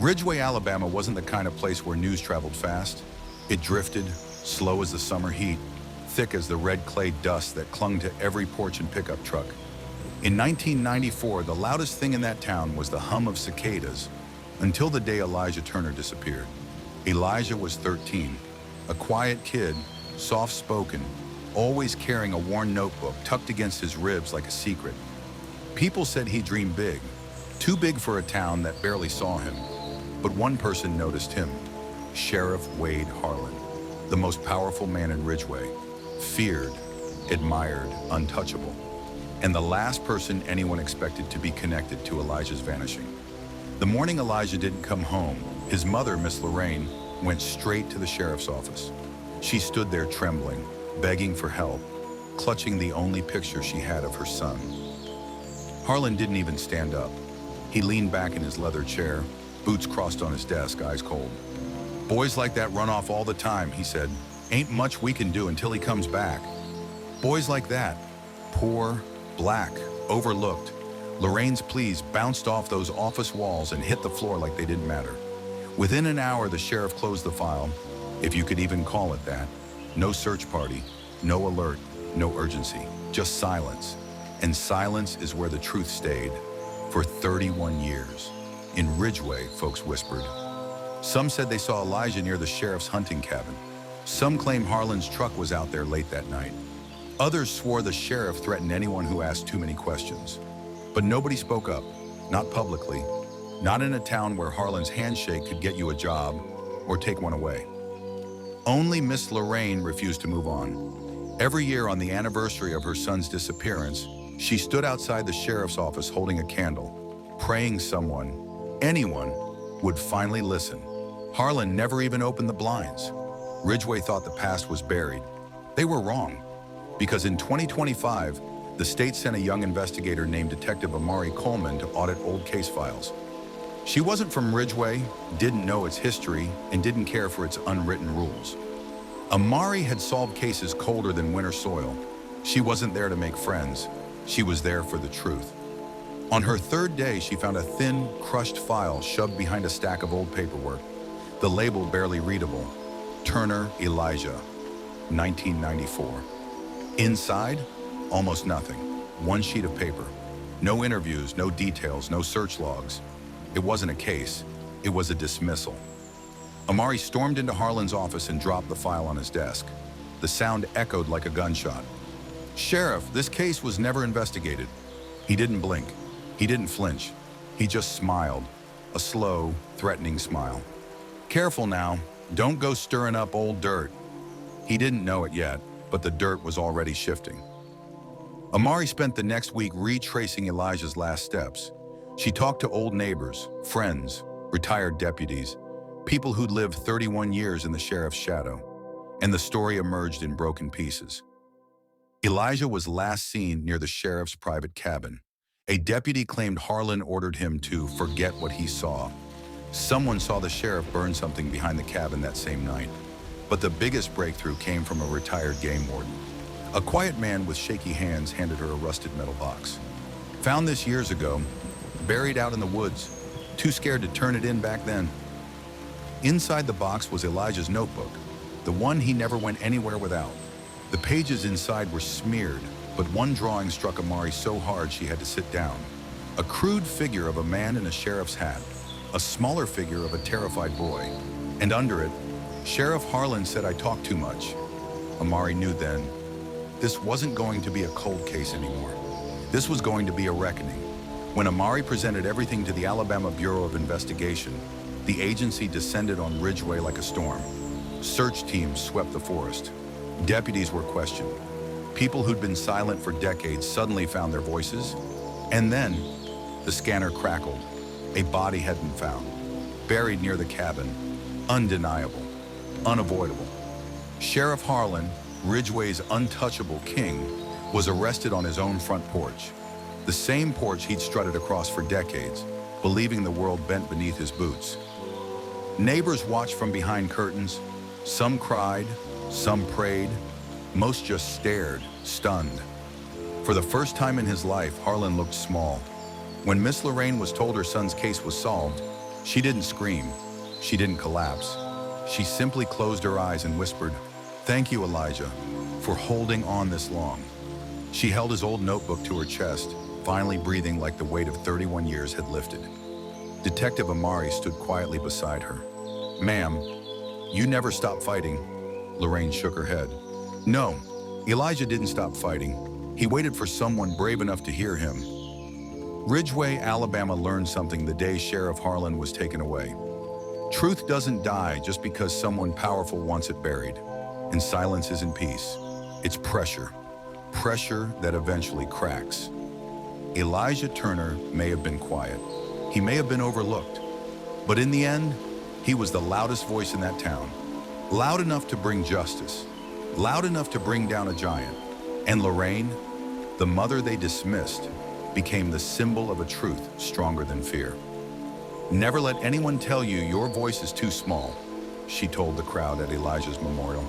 Ridgeway, Alabama wasn't the kind of place where news traveled fast. It drifted, slow as the summer heat, thick as the red clay dust that clung to every porch and pickup truck. In 1994, the loudest thing in that town was the hum of cicadas, until the day Elijah Turner disappeared. Elijah was 13, a quiet kid, soft-spoken, always carrying a worn notebook tucked against his ribs like a secret. People said he dreamed big, too big for a town that barely saw him. But one person noticed him, Sheriff Wade Harlan, the most powerful man in Ridgeway, feared, admired, untouchable, and the last person anyone expected to be connected to Elijah's vanishing. The morning Elijah didn't come home, his mother, Miss Lorraine, went straight to the sheriff's office. She stood there trembling, begging for help, clutching the only picture she had of her son. Harlan didn't even stand up. He leaned back in his leather chair, boots crossed on his desk, eyes cold. "Boys like that run off all the time," he said. "Ain't much we can do until he comes back." Boys like that, poor, black, overlooked. Lorraine's pleas bounced off those office walls and hit the floor like they didn't matter. Within an hour, the sheriff closed the file, if you could even call it that. No search party, no alert, no urgency, just silence. And silence is where the truth stayed for 31 years. In Ridgeway, folks whispered. Some said they saw Elijah near the sheriff's hunting cabin. Some claimed Harlan's truck was out there late that night. Others swore the sheriff threatened anyone who asked too many questions. But nobody spoke up, not publicly, not in a town where Harlan's handshake could get you a job or take one away. Only Miss Lorraine refused to move on. Every year on the anniversary of her son's disappearance, she stood outside the sheriff's office holding a candle, praying someone, anyone, would finally listen. Harlan never even opened the blinds. Ridgeway thought the past was buried. They were wrong, because in 2025, the state sent a young investigator named Detective Amari Coleman to audit old case files. She wasn't from Ridgeway, didn't know its history, and didn't care for its unwritten rules. Amari had solved cases colder than winter soil. She wasn't there to make friends. She was there for the truth. On her third day, she found a thin, crushed file shoved behind a stack of old paperwork. The label barely readable, Turner Elijah, 1994. Inside, almost nothing. One sheet of paper. No interviews, no details, no search logs. It wasn't a case, it was a dismissal. Amari stormed into Harlan's office and dropped the file on his desk. The sound echoed like a gunshot. "Sheriff, this case was never investigated." He didn't blink. He didn't flinch. He just smiled, a slow, threatening smile. "Careful now, don't go stirring up old dirt." He didn't know it yet, but the dirt was already shifting. Amari spent the next week retracing Elijah's last steps. She talked to old neighbors, friends, retired deputies, people who'd lived 31 years in the sheriff's shadow, and the story emerged in broken pieces. Elijah was last seen near the sheriff's private cabin. A deputy claimed Harlan ordered him to forget what he saw. Someone saw the sheriff burn something behind the cabin that same night. But the biggest breakthrough came from a retired game warden. A quiet man with shaky hands handed her a rusted metal box. Found this years ago, buried out in the woods, too scared to turn it in back then. Inside the box was Elijah's notebook, the one he never went anywhere without. The pages inside were smeared, but one drawing struck Amari so hard she had to sit down. A crude figure of a man in a sheriff's hat, a smaller figure of a terrified boy, and under it, "Sheriff Harlan said I talk too much." Amari knew then, this wasn't going to be a cold case anymore. This was going to be a reckoning. When Amari presented everything to the Alabama Bureau of Investigation, the agency descended on Ridgeway like a storm. Search teams swept the forest. Deputies were questioned. People who'd been silent for decades suddenly found their voices. And then, the scanner crackled. A body had been found, buried near the cabin. Undeniable, unavoidable. Sheriff Harlan, Ridgeway's untouchable king, was arrested on his own front porch. The same porch he'd strutted across for decades, believing the world bent beneath his boots. Neighbors watched from behind curtains. Some cried, some prayed, most just stared, stunned. For the first time in his life, Harlan looked small. When Miss Lorraine was told her son's case was solved, She didn't scream. She didn't collapse. She simply closed her eyes and whispered, "Thank you, Elijah, for holding on this long." She held his old notebook to her chest, finally breathing like the weight of 31 years had lifted. Detective Amari stood quietly beside her. "Ma'am, you never stopped fighting." Lorraine shook her head. "No, Elijah didn't stop fighting. He waited for someone brave enough to hear him." Ridgeway, Alabama learned something the day Sheriff Harlan was taken away. Truth doesn't die just because someone powerful wants it buried. And silence isn't peace. It's pressure. Pressure that eventually cracks. Elijah Turner may have been quiet. He may have been overlooked. But in the end, he was the loudest voice in that town. Loud enough to bring justice. Loud enough to bring down a giant. And Lorraine, the mother they dismissed, became the symbol of a truth stronger than fear. "Never let anyone tell you your voice is too small," she told the crowd at Elijah's memorial.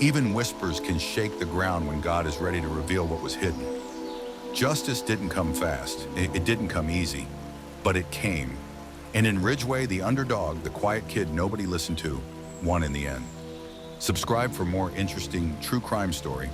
"Even whispers can shake the ground when God is ready to reveal what was hidden." Justice didn't come fast. It didn't come easy, but it came. And in Ridgeway, the underdog, the quiet kid nobody listened to, won in the end. Subscribe for more interesting true crime story.